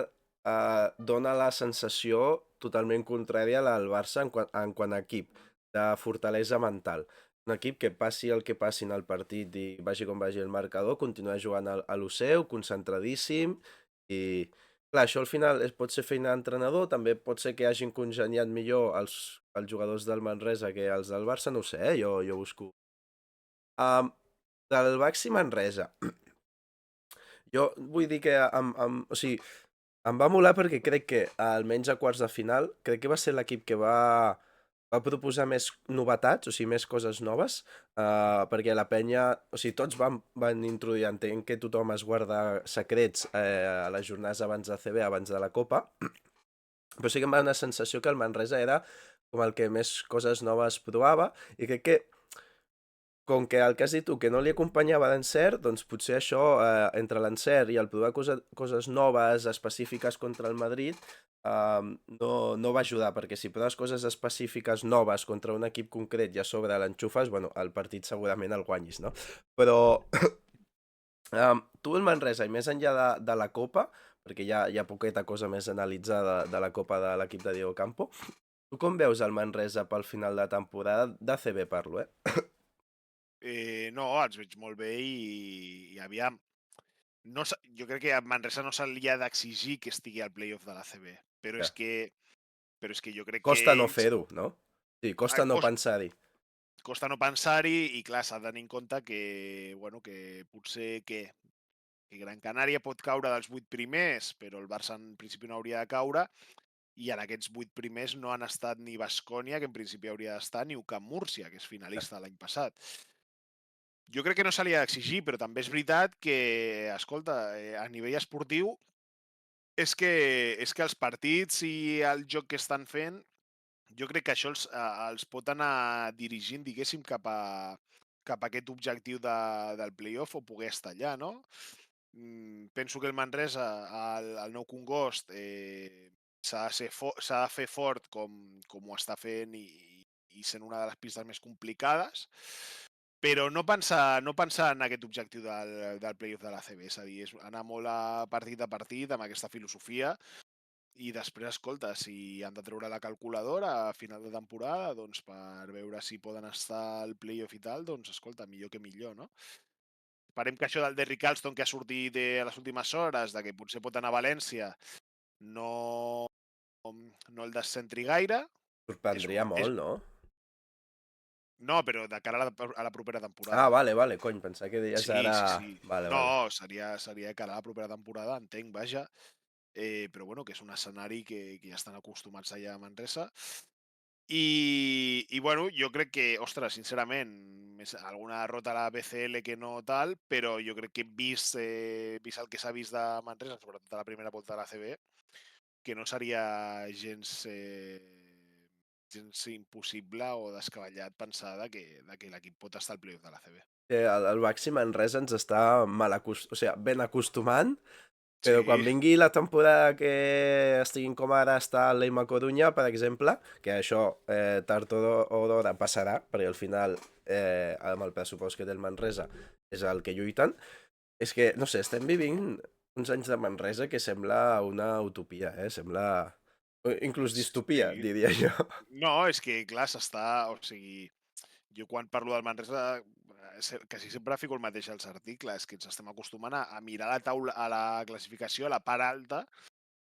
dona la sensació totalment contrària al Barça en quant a equip, de fortalesa mental. Un equip que passi el que passi en el partit i vagi com vagi el marcador, continua jugant a lo seu, concentradíssim, i clar, això al final pot ser feina d'entrenador, també pot ser que hagin congeniat millor els jugadors del Manresa que els del Barça, no ho sé, jo busco. Del Baxi Manresa, jo vull dir que o sigui, em va molar perquè crec que, almenys a quarts de final, crec que va ser l'equip que va proposar més novetats, o sigui, més coses noves, perquè la penya, o sigui, tots van introduir, entenc que tothom es guarda secrets a les jornades abans de CB, abans de la Copa, però sí que em va donar la sensació que el Manresa era com el que més coses noves provava, i crec que com que el que has dit tu, que no li acompanyava l'encert, doncs potser això, entre l'encert i el provar coses noves, específiques contra el Madrid, no va ajudar, perquè si proves coses específiques noves contra un equip concret i a sobre l'enxufes, bueno, el partit segurament el guanyis, no? Però tu el Manresa, i més enllà de la Copa, perquè hi ha poqueta cosa més a analitzar de la Copa de l'equip de Diego Campo, tu com veus el Manresa pel final de temporada? d'ACB parlo, No, els veig molt bé i aviam. No, jo crec que a Manresa no se li ha d'exigir que estigui al playoff de l'ACB, però Ja. és que jo crec Costa que no ells... fer-ho, no? Sí, costa no pensar-hi. Costa no pensar-hi i, clar, s'ha de tenir en compte que, bueno, que potser que Gran Canària pot caure dels 8 primers, però el Barça en principi no hauria de caure, i en aquests 8 primers no han estat ni Baskonia, que en principi hauria d'estar, ni UCAM Múrcia, que és finalista l'any passat. Jo crec que no se li ha d'exigir, però també és veritat que, escolta, a nivell esportiu, és que els partits i el joc que estan fent, jo crec que això els pot anar dirigint, diguéssim, cap a aquest objectiu del playoff o poder estar allà, no? Penso que el Manresa, al Nou Congost, s'ha de fer fort com ho està fent i sent una de les pistes més complicades, però no pensar en aquest objectiu del playoff de l'ACB, és a dir, és anar molt a partit amb aquesta filosofia i després, escolta, si han de treure la calculadora a final de temporada, doncs per veure si poden estar al playoff i tal, doncs escolta, millor que millor, no? Esperem que això del Derrick Alston que ha sortit a les últimes hores, de que potser pot anar a València, no el descentri gaire. Sorprendria molt, no? No, però de cara a la propera temporada. Ah, vale, cony, pensava que deies ara... Sí. Vale. No, seria de cara a la propera temporada, entenc, vaja. Però bueno, que és un escenari que ja estan acostumats allà a Manresa. I bueno, jo crec que, ostres, sincerament, alguna derrota a la BCL que no tal, però jo crec que vist el que s'ha vist de Manresa, sobretot a la primera volta de la CB, que no seria gens impossible o descabellat pensar que l'equip pot estar al playoff de la CB. El Baxi Manresa ens està ben acostumant, però quan vingui la temporada que estiguin com ara està el Leima Corunya, per exemple, que això tard o d'hora passarà, perquè al final, amb el pressupost que té el Manresa, és el que lluiten, és que, no sé, estem vivint uns anys de Manresa que sembla una utopia, sembla... Inclús distopia, diria jo. No, és que, clar, s'està... O sigui, jo quan parlo del Manresa quasi sempre fico el mateix als articles, que ens estem acostumant a mirar la taula, a la classificació, a la part alta,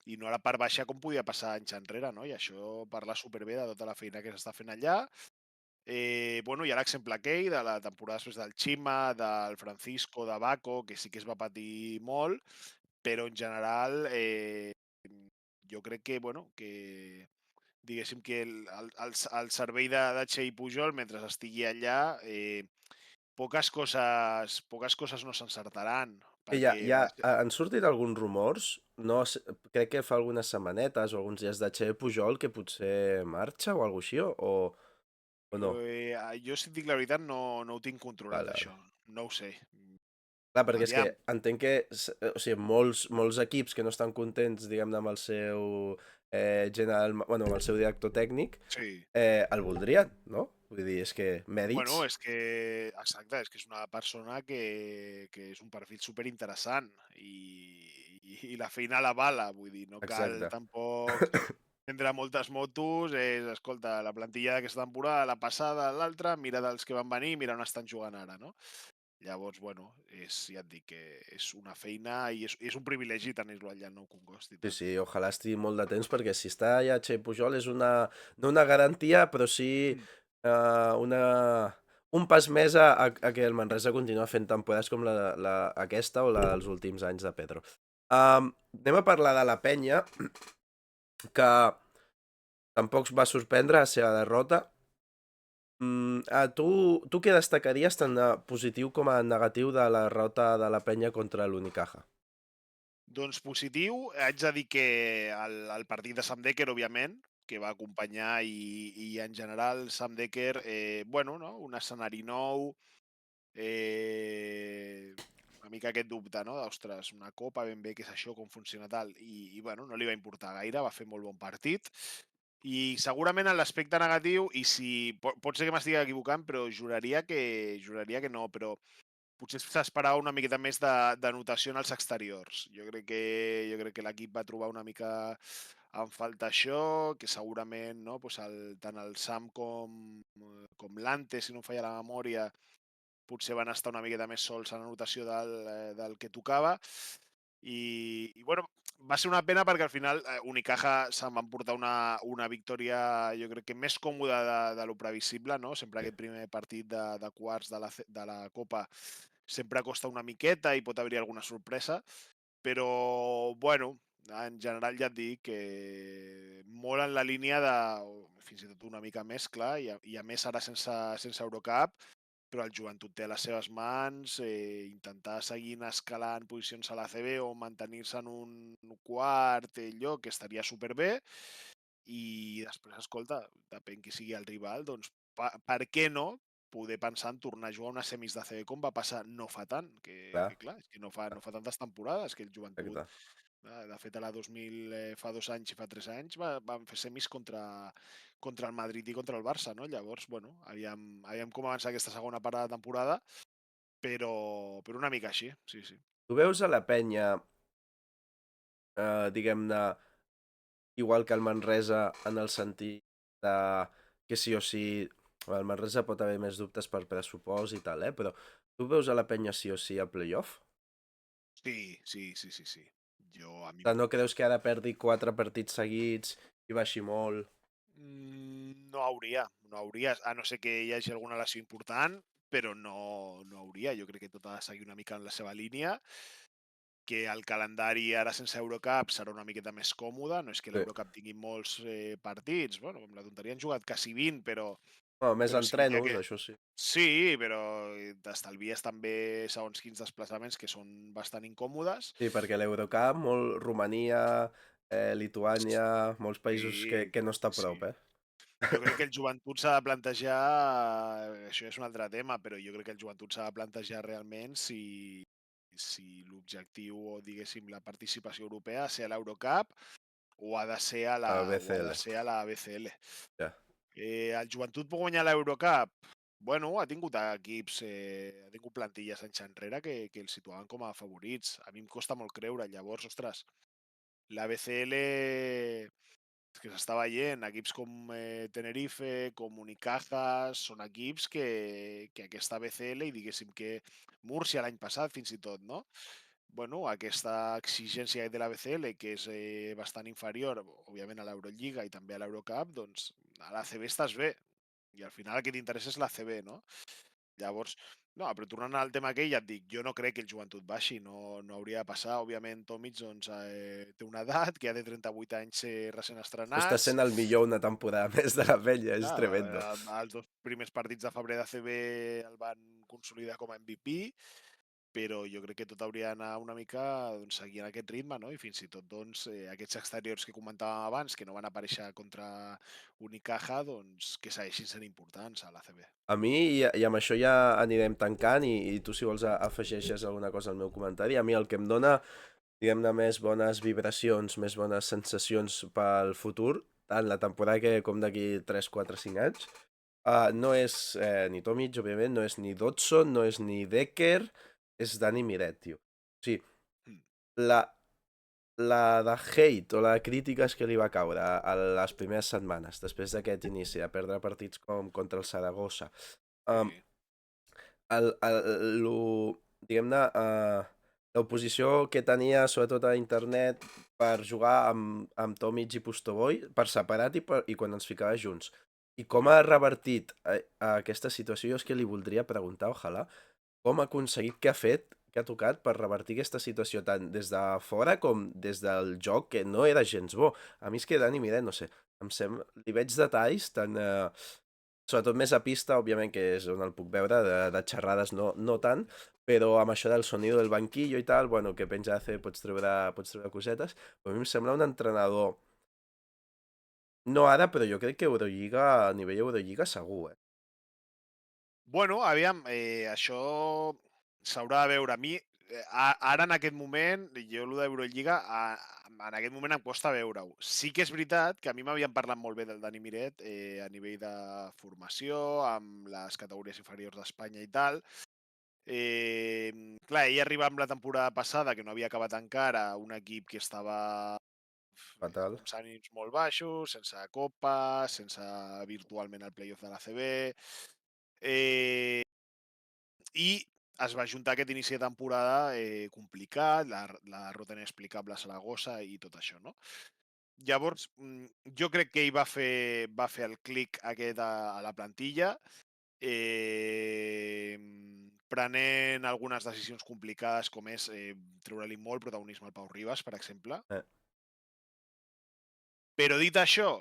i no a la part baixa com podia passar anys enrere, no? I això parla superbé de tota la feina que s'està fent allà. Bueno, hi ha l'exemple aquell de la temporada després del Chima, del Francisco, de Baco, que sí que es va patir molt, però en general jo crec que, bueno, que diguéssim que el servei de Che i Pujol, mentre estigui allà, poques coses no s'encertaran. Han sortit alguns rumors, no, crec que fa algunes setmanetes o alguns dies de Che Pujol que potser marxa o alguna així, o no? Jo, si et dic la veritat, no ho tinc controlat, Vale. això. No ho sé. Clar, perquè és que Aviam. entenc que o sigui, molts equips que no estan contents, diguem-ne, amb el seu amb el seu director tècnic, Sí. El voldrien, no? Vull dir, és que mèrits... Bueno, és que, exacte, és que és una persona que és un perfil superinteressant i i la feina la bala, vull dir, no cal Exacte. tampoc prendre moltes motos, escolta, la plantilla d'aquesta temporada, la passada, l'altra, mira dels que van venir, mira on estan jugant ara, no? Llavors, bueno, ja et dic que és una feina i és un privilegi tenir-lo allà al Nou Congost i Sí, tant. sí, ojalà estigui molt de temps, perquè si està allà Che Pujol és no una garantia, però sí Mm. un pas més a que el Manresa continua fent temporades com aquesta o la dels últims anys de Pedro. Anem a parlar de la penya, que tampoc va sorprendre la seva derrota. Tu què destacaries tant positiu com a negatiu de la derrota de la penya contra l'Unicaja? Doncs positiu, haig de dir que el partit de Sam Decker, òbviament, que va acompanyar i en general Sam Decker, bueno, no? Un escenari nou, una mica aquest dubte, no? Ostres, una copa, ben bé, què és això, com funciona tal, i bueno, no li va importar gaire, va fer molt bon partit. I segurament en l'aspecte negatiu, i si pot ser que m'estigui equivocant, però juraria que no, però potser s'esperava una miqueta més de notació en els exteriors. Jo crec que l'equip va trobar una mica en falta això, que segurament no, doncs tant el Sam com l'Ante, si no em falla la memòria, potser van estar una miqueta més sols en la notació del que tocava. I bueno, va ser una pena perquè al final Unicaja se'n van portar una victòria, jo crec que més còmoda de lo previsible, no? Sempre aquest primer partit de quarts de la Copa sempre costa una miqueta i pot haver-hi alguna sorpresa, però bueno, en general ja et dic que molt en la línia de, o fins i tot una mica més, clar, i a més ara sense Eurocup, però el Joventut té a les seves mans intentar seguir escalant posicions a l'ACB o mantenir-se en un quart lloc, que estaria superbé, i després, escolta, depèn qui sigui el rival, doncs per què no poder pensar en tornar a jugar unes semis d'ACB com va passar no fa tant, Clar, que clar, és que no fa tantes temporades que el Joventut, exacte. de fet a la 2000, fa 2 anys i fa 3 anys, van fer semis contra el Madrid i contra el Barça, no? Llavors, bueno, aviam com avança aquesta segona part de la temporada, però una mica així, sí, sí. Tu veus a la penya, diguem-ne, igual que el Manresa, en el sentit de que sí o sí, el Manresa pot haver més dubtes per pressupost i tal, però tu veus a la penya sí o sí a playoff? Sí, sí, sí, sí, sí. A mi No creus que ara perdi 4 partits seguits i baixi molt? no hauria, a no ser que hi hagi alguna lesió important, però no hauria. Jo crec que tot ha de seguir una mica en la seva línia, que el calendari ara sense Eurocup serà una miqueta més còmode, no és que Sí. l'Eurocup tingui molts partits, bueno, amb la tonteria han jugat quasi 20, No, més però sí que entrenos, això sí. Sí, però t'estalvies també segons quins desplaçaments que són bastant incòmodes. Sí, perquè l'Eurocup, molt Romania, Lituània, molts països Sí, que no està a sí. prop, Jo crec que el joventut s'ha de plantejar, això és un altre tema, però jo crec que el joventut s'ha de plantejar realment si l'objectiu o, diguéssim, la participació europea ha de ser a l'Eurocup o ha de ser A o ha BCL. de ser a la BCL. Ja. El joventut pot guanyar l'Eurocup? Bueno, ha tingut equips, ha tingut plantilles anys enrere que el situaven com a favorits. A mi em costa molt creure. Llavors, ostres, la BCL és que s'està veient, equips com Tenerife, com Unicaja, són equips que aquesta BCL, i diguéssim que Múrcia l'any passat fins i tot, no? Bueno, aquesta exigència de la BCL, que és bastant inferior, òbviament, a l'Eurolliga i també a l'Eurocup, doncs a l'ACB estàs bé. I al final el que t'interessa és l'ACB, no? Llavors, no, però tornant al tema aquell, ja et dic, jo no crec que el joventut baixi, no hauria de passar. Òbviament, Tomic doncs, té una edat, que ja té 38 anys recent Està estrenats. sent el millor una temporada més de la penya, és Clar, tremendo. els 2 primers partits de febrer d'ACB el van consolidar com a MVP, però jo crec que tot hauria d'anar una mica doncs, seguint aquest ritme, no? I fins i tot doncs, aquests exteriors que comentàvem abans, que no van aparèixer contra Unicaja, doncs, que segueixin sent importants a l'ACB. A mi, i amb això ja anirem tancant, i tu si vols afegeixes alguna cosa al meu comentari, a mi el que em dona, diguem-ne, més bones vibracions, més bones sensacions pel futur, tant la temporada que com d'aquí 3, 4, 5 anys, no és ni Tomic, òbviament, no és ni Dodson, no és ni Decker, és Dani Miret, tio. O sigui, Mm. la, la de hate o la de crítiques que li va caure a les primeres setmanes, després d'aquest inici, de perdre partits com contra el Saragossa. Um, Sí. diguem-ne, l'oposició que tenia, sobretot a internet, per jugar amb Tomic i Pustovoy, per separat i quan ens ficava junts. I com ha revertit a aquesta situació, jo és que li voldria preguntar, ojalà, com ha aconseguit, què ha fet, què ha tocat per revertir aquesta situació tant des de fora com des del joc, que no era gens bo. A mi és que Dani Miret, no sé, li veig detalls tan... sobretot més a pista, òbviament, que és on el puc veure, de xerrades no tant, però amb això del sonido del banquillo i tal, bueno, que penja AC pots treure cosetes, però a mi em sembla un entrenador, no ara, però jo crec que Eurolliga, a nivell Eurolliga segur, Bueno, aviam, això s'haurà de veure. A mi, ara en aquest moment, jo el d'Eurolliga, en aquest moment em costa veure-ho. Sí que és veritat que a mi m'havien parlat molt bé del Dani Miret a nivell de formació, amb les categories inferiors d'Espanya i tal. Clar, ell arriba amb la temporada passada, que no havia acabat encara, un equip que estava fatal. amb uns ànims molt baixos, sense Copa, sense virtualment el playoff de l'ACB, i es va juntar aquest inici de temporada complicat, la derrota inexplicable a Saragossa i tot això, no? Llavors, jo crec que ell va fer el clic aquest a la plantilla, prenent algunes decisions complicades, com és treure-li molt protagonisme al Pau Ribas, per exemple. Eh. Però dit això,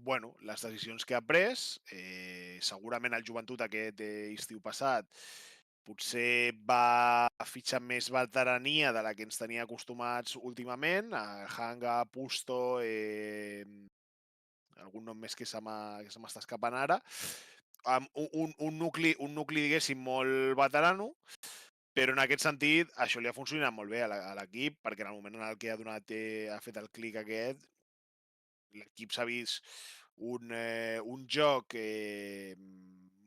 bueno, les decisions que ha pres, segurament el joventut aquest estiu passat potser va fitxar més veterania de la que ens tenia acostumats últimament, a Hanga, Pusto, algun nom més que se m'està escapant ara, amb un nucli, diguéssim, molt veterano, però en aquest sentit això li ha funcionat molt bé a l'equip, perquè en el moment en el que ha fet el clic aquest, l'equip s'ha vist un joc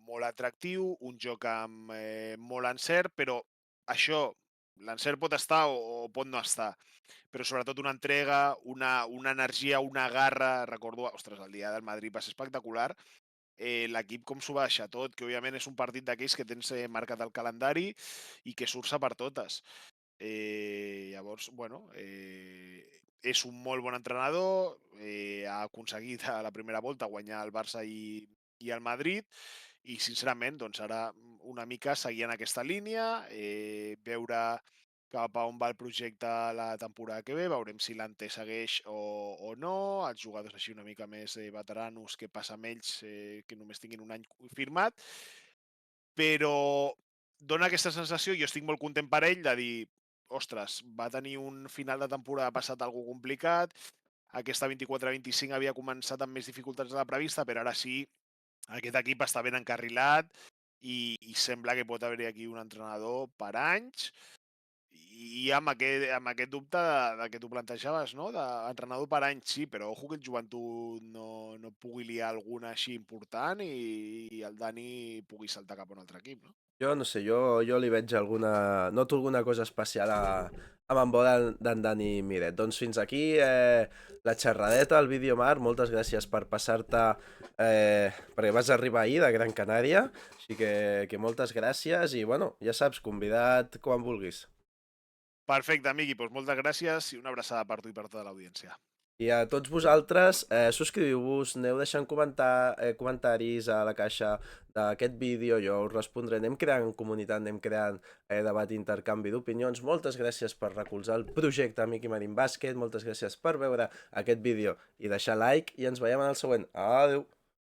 molt atractiu, un joc amb molt encert, però això, l'encert pot estar o pot no estar, però sobretot una entrega, una energia, una garra. Recordo, ostres, el dia del Madrid va ser espectacular, l'equip com s'ho va deixar tot, que òbviament és un partit d'aquells que tens marcat al calendari i que surts a per totes. Llavors, bueno, és un molt bon entrenador, ha aconseguit a la primera volta guanyar el Barça i el Madrid, i sincerament, doncs ara una mica seguir en aquesta línia, veure cap a on va el projecte la temporada que ve, veurem si l'Ante segueix o no, els jugadors així una mica més veteranos, que passa amb ells, que només tinguin un any firmat, però dona aquesta sensació, jo estic molt content per ell, de dir, ostres, va tenir un final de temporada passat algo complicat, aquesta 24-25 havia començat amb més dificultats de la prevista, però ara sí, aquest equip està ben encarrilat i sembla que pot haver-hi aquí un entrenador per anys, i amb aquest dubte de que tu plantejaves, no? D'entrenador per anys, sí, però ojo que el joventut no pugui liar alguna així important i el Dani pugui saltar cap a un altre equip, no? Jo no sé, jo li veig alguna... Noto alguna cosa especial amb en bo d'en Dani Miret. Doncs fins aquí la xerradeta, el vídeo, Marc. Moltes gràcies per passar-te... perquè vas arribar ahir de Gran Canària, així que moltes gràcies i, bueno, ja saps, convidat quan vulguis. Perfecte, Miqui, doncs moltes gràcies i una abraçada per tu i per tota l'audiència. I a tots vosaltres, subscriviu-vos, aneu deixant comentaris a la caixa d'aquest vídeo, jo us respondré, anem creant comunitat, anem creant debat i intercanvi d'opinions. Moltes gràcies per recolzar el projecte Miqui Marín Bàsquet, moltes gràcies per veure aquest vídeo i deixar like i ens veiem en el següent. Adéu!